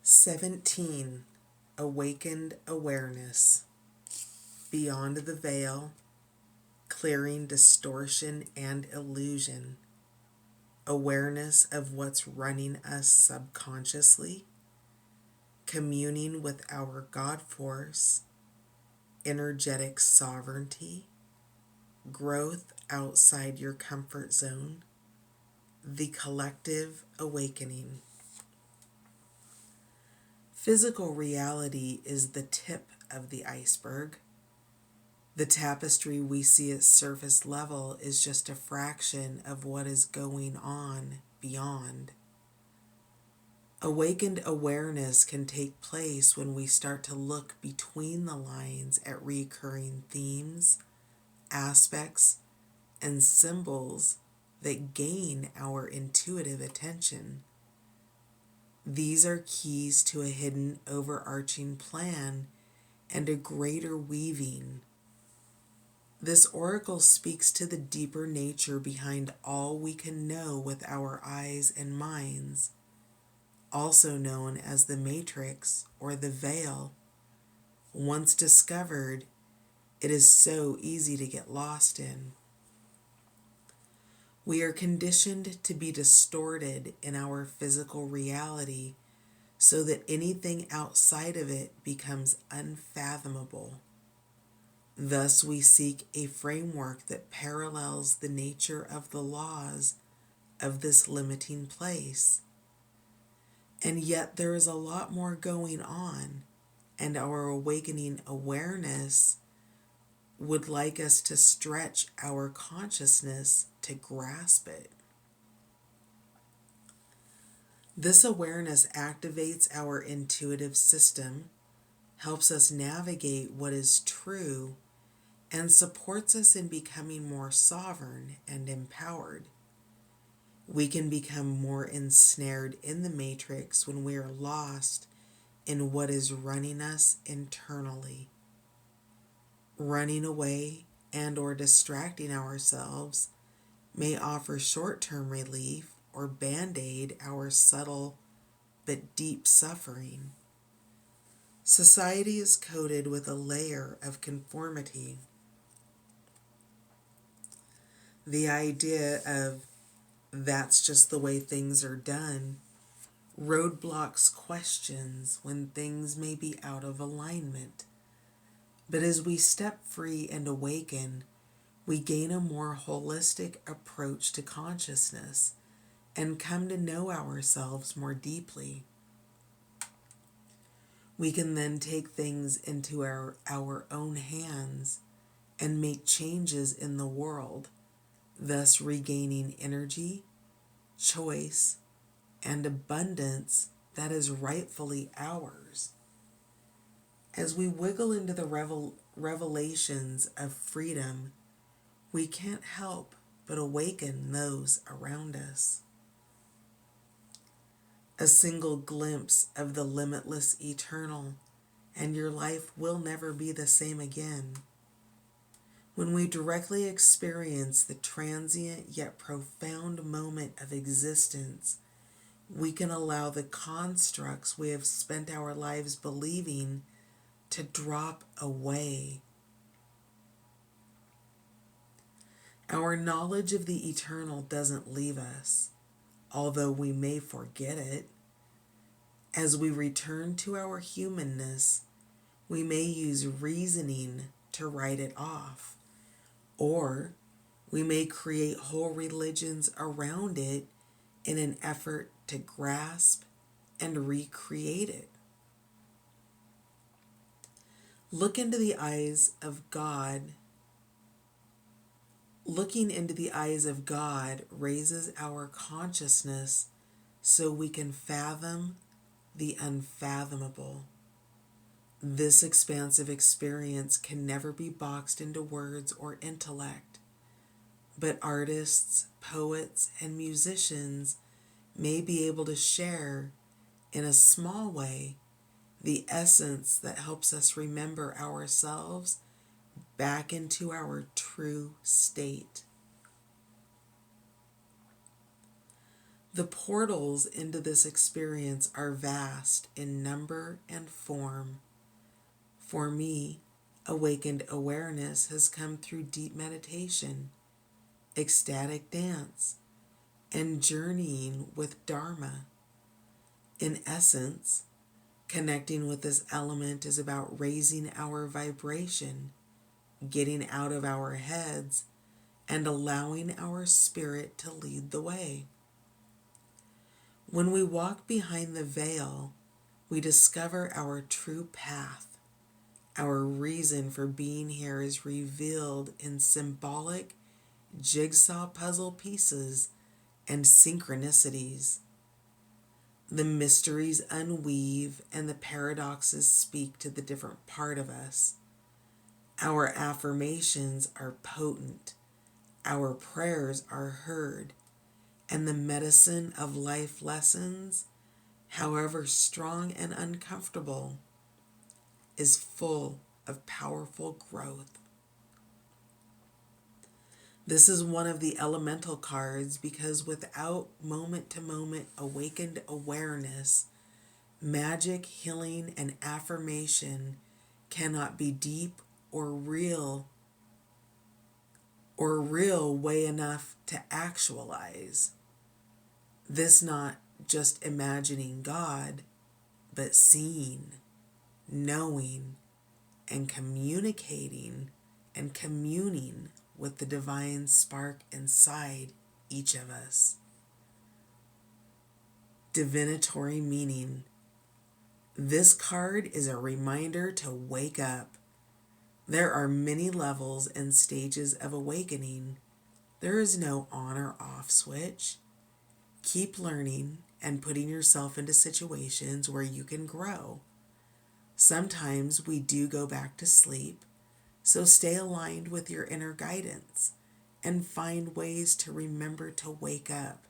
17. Awakened Awareness. Beyond the veil, clearing distortion and illusion. Awareness of what's running us subconsciously. Communing with our God force. Energetic sovereignty. Growth outside your comfort zone. The collective awakening. Physical reality is the tip of the iceberg. The tapestry we see at surface level is just a fraction of what is going on beyond. Awakened awareness can take place when we start to look between the lines at recurring themes, aspects, and symbols that gain our intuitive attention. These are keys to a hidden overarching plan and a greater weaving. This oracle speaks to the deeper nature behind all we can know with our eyes and minds, also known as the matrix or the veil. Once discovered, it is so easy to get lost in. We are conditioned to be distorted in our physical reality so that anything outside of it becomes unfathomable. Thus, we seek a framework that parallels the nature of the laws of this limiting place. And yet there is a lot more going on, and our awakening awareness would like us to stretch our consciousness to grasp it. This awareness activates our intuitive system, helps us navigate what is true, and supports us in becoming more sovereign and empowered. We can become more ensnared in the matrix when we are lost in what is running us internally. Running away and or distracting ourselves may offer short-term relief or band-aid our subtle but deep suffering. Society is coated with a layer of conformity. The idea of that's just the way things are done roadblocks questions when things may be out of alignment. But as we step free and awaken, we gain a more holistic approach to consciousness and come to know ourselves more deeply. We can then take things into our own hands and make changes in the world, thus regaining energy, choice, and abundance that is rightfully ours. As we wiggle into the revelations of freedom, we can't help but awaken those around us. A single glimpse of the limitless eternal, and your life will never be the same again. When we directly experience the transient yet profound moment of existence, we can allow the constructs we have spent our lives believing to drop away. Our knowledge of the eternal doesn't leave us, although we may forget it. As we return to our humanness, we may use reasoning to write it off, or we may create whole religions around it in an effort to grasp and recreate it. Looking into the eyes of God raises our consciousness so we can fathom the unfathomable. This expansive experience can never be boxed into words or intellect, but artists, poets, and musicians may be able to share, in a small way, the essence that helps us remember ourselves back into our true state. The portals into this experience are vast in number and form. For me, awakened awareness has come through deep meditation, ecstatic dance, and journeying with Dharma. In essence, connecting with this element is about raising our vibration, getting out of our heads, and allowing our spirit to lead the way. When we walk behind the veil, we discover our true path. Our reason for being here is revealed in symbolic jigsaw puzzle pieces and synchronicities. The mysteries unweave and the paradoxes speak to the different part of us. Our affirmations are potent, our prayers are heard, and the medicine of life lessons, however strong and uncomfortable, is full of powerful growth. This is one of the elemental cards because without moment-to-moment awakened awareness, magic, healing, and affirmation cannot be deep or real way enough to actualize. This not just imagining God, but seeing, knowing, and communicating and communing with the divine spark inside each of us. Divinatory meaning. This card is a reminder to wake up. There are many levels and stages of awakening. There is no on or off switch. Keep learning and putting yourself into situations where you can grow. Sometimes we do go back to sleep, so stay aligned with your inner guidance and find ways to remember to wake up.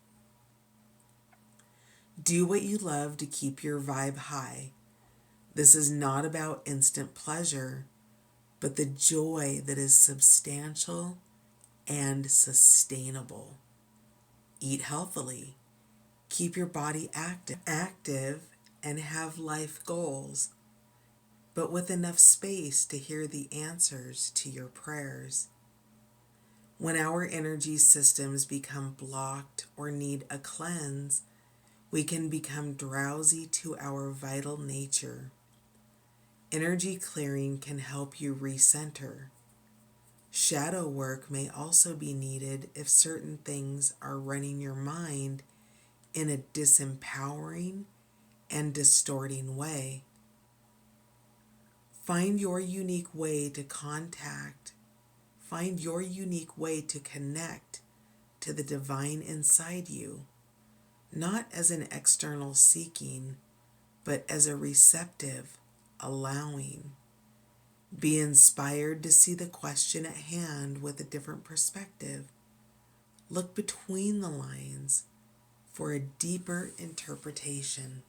Do what you love to keep your vibe high. This is not about instant pleasure, but the joy that is substantial and sustainable. Eat healthily. Keep your body active and have life goals, but with enough space to hear the answers to your prayers. When our energy systems become blocked or need a cleanse, we can become drowsy to our vital nature. Energy clearing can help you recenter. Shadow work may also be needed if certain things are running your mind in a disempowering and distorting way. Find your unique way to connect to the divine inside you, not as an external seeking, but as a receptive, allowing. Be inspired to see the question at hand with a different perspective. Look between the lines for a deeper interpretation.